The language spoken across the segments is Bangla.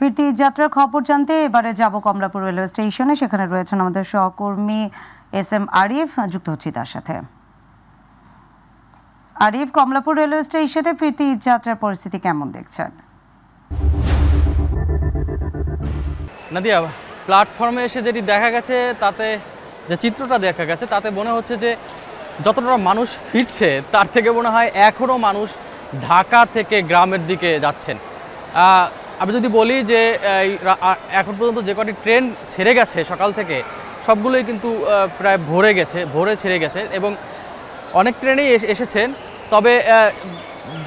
ফিরতি যাত্রার খবর জানতে এবারে যাব কমলাপুর রেলওয়ে স্টেশনে। সেখানে রয়েছেন আমাদের সহকর্মী এস.এম. আরিফ, যুক্ত হচ্ছি তার সাথে। আরিফ, কমলাপুর রেলওয়ে স্টেশনে ফিরতি যাত্রার পরিস্থিতি কেমন দেখছেন? নাদিয়া, প্ল্যাটফর্মে এসে যেটি দেখা গেছে তাতে যে চিত্রটা দেখা গেছে তাতে মনে হচ্ছে যে যতটা মানুষ ফিরছে তার থেকে মনে হয় এখনও মানুষ ঢাকা থেকে গ্রামের দিকে যাচ্ছেন। আমি যদি বলি যে এখন পর্যন্ত যে কটি ট্রেন ছেড়ে গেছে সকাল থেকে সবগুলোই কিন্তু প্রায় ভোরে ছেড়ে গেছে এবং অনেক ট্রেনেই এসেছেন। তবে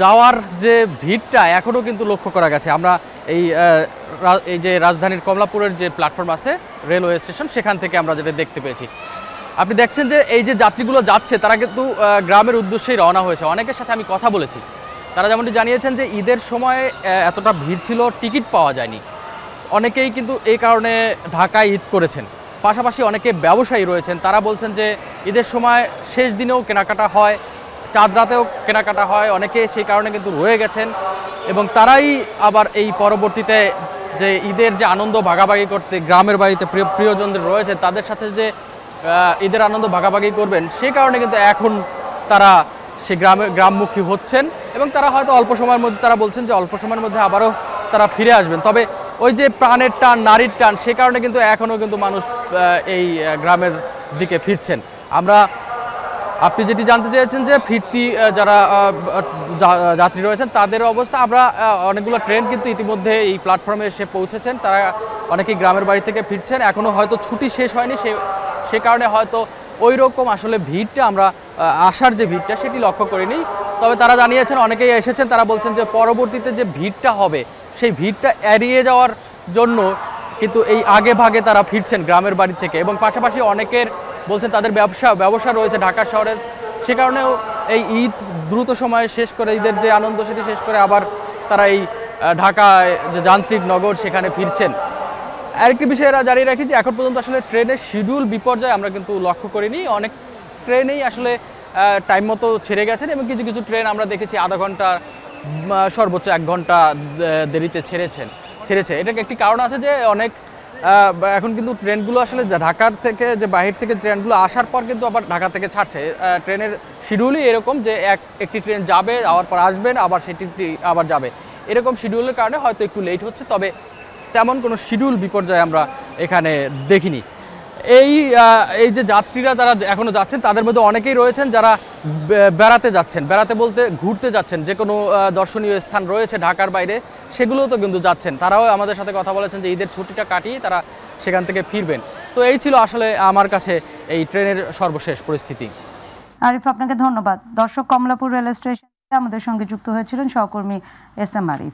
যাওয়ার যে ভিড়টা এখনও কিন্তু লক্ষ্য করা গেছে। আমরা এই যে রাজধানীর কমলাপুরের যে প্ল্যাটফর্ম আছে রেলওয়ে স্টেশন, সেখান থেকে আমরা যেটা দেখতে পেয়েছি, আপনি দেখছেন যে এই যে যাত্রীগুলো যাচ্ছে তারা কিন্তু গ্রামের উদ্দেশ্যেই রওনা হয়েছে। অনেকের সাথে আমি কথা বলেছি, তারা যেমনটি জানিয়েছেন যে ঈদের সময় এতটা ভিড় ছিল, টিকিট পাওয়া যায়নি। অনেকেই কিন্তু এই কারণে ঢাকায় ঈদ করেছেন। পাশাপাশি অনেকে ব্যবসায়ী রয়েছেন, তারা বলছেন যে ঈদের সময় শেষ দিনেও কেনাকাটা হয়, চাঁদ রাতেও কেনাকাটা হয়, অনেকে সেই কারণে কিন্তু রয়ে গেছেন এবং তারাই আবার এই পরবর্তীতে যে ঈদের যে আনন্দ ভাগাভাগি করতে গ্রামের বাড়িতে প্রিয়জনদের রয়েছে তাদের সাথে যে ঈদের আনন্দ ভাগাভাগি করবেন, সেই কারণে কিন্তু এখন তারা সে গ্রামমুখী হচ্ছেন এবং তারা হয়তো অল্প সময়ের মধ্যে, তারা বলছেন যে অল্প সময়ের মধ্যে আবারও তারা ফিরে আসবেন। তবে ওই যে প্রাণের টান, নারীর টান, সে কারণে কিন্তু এখনও কিন্তু মানুষ এই গ্রামের দিকে ফিরছেন। আপনি যেটি জানতে চেয়েছেন যে ফিরতি যারা যাত্রী রয়েছেন তাদের অবস্থা, আমরা অনেকগুলো ট্রেন কিন্তু ইতিমধ্যে এই প্ল্যাটফর্মে এসে পৌঁছেছেন। তারা অনেকেই গ্রামের বাড়ি থেকে ফিরছেন, এখনও হয়তো ছুটি শেষ হয়নি, সে কারণে হয়তো ওই রকম আসলে ভিড়টা, আমরা আসার যে ভিড়টা সেটি লক্ষ্য করিনি। তবে তারা জানিয়েছেন, অনেকেই এসেছেন, তারা বলছেন যে পরবর্তীতে যে ভিড়টা হবে সেই ভিড়টা এড়িয়ে যাওয়ার জন্য কিন্তু এই আগে ভাগে তারা ফিরছেন গ্রামের বাড়ি থেকে। এবং পাশাপাশি অনেকের বলছেন তাদের ব্যবসা রয়েছে ঢাকা শহরে, সে কারণেও এই ঈদ দ্রুত সময়ে শেষ করে, ঈদের যে আনন্দ সেটি শেষ করে আবার তারা এই ঢাকায় যে যান্ত্রিক নগর সেখানে ফিরছেন। আরেকটি বিষয় এরা জানিয়ে রাখি যে এখন পর্যন্ত আসলে ট্রেনের শিডিউল বিপর্যয় আমরা কিন্তু লক্ষ্য করিনি। অনেক ট্রেনেই আসলে টাইম মতো ছেড়ে গেছেন এবং কিছু কিছু ট্রেন আমরা দেখেছি আধা ঘন্টা, সর্বোচ্চ 1 ঘন্টা দেরিতে ছেড়েছে। এটাকে একটি কারণ আছে যে অনেক এখন কিন্তু ট্রেনগুলো আসলে ঢাকার থেকে, যে বাহির থেকে ট্রেনগুলো আসার পর কিন্তু আবার ঢাকা থেকে ছাড়ছে। ট্রেনের শিডিউলই এরকম যে একটি ট্রেন যাবে, আবার পর আসবেন, আবার সেটি আবার যাবে, এরকম শিডিউলের কারণে হয়তো একটু লেট হচ্ছে। তবে তেমন কোনো শিডিউল বিপর্যয় আমরা এখানে দেখিনি। এই যে যাত্রীরা যারা এখনও যাচ্ছেন তাদের মধ্যে অনেকেই রয়েছেন যারা বেড়াতে বলতে ঘুরতে যাচ্ছেন, যে কোনো দর্শনীয় স্থান রয়েছে ঢাকার বাইরে সেগুলোও তো কিন্তু যাচ্ছেন। তারাও আমাদের সাথে কথা বলেছেন যে ঈদের ছুটিটা কাটিয়ে তারা সেখান থেকে ফিরবেন। তো এই ছিল আসলে আমার কাছে এই ট্রেনের সর্বশেষ পরিস্থিতি। আরিফ, আপনাকে ধন্যবাদ। দর্শক, কমলাপুর রেল স্টেশনে আমাদের সঙ্গে যুক্ত হয়েছিলেন সহকর্মী এস.এম. আরিফ।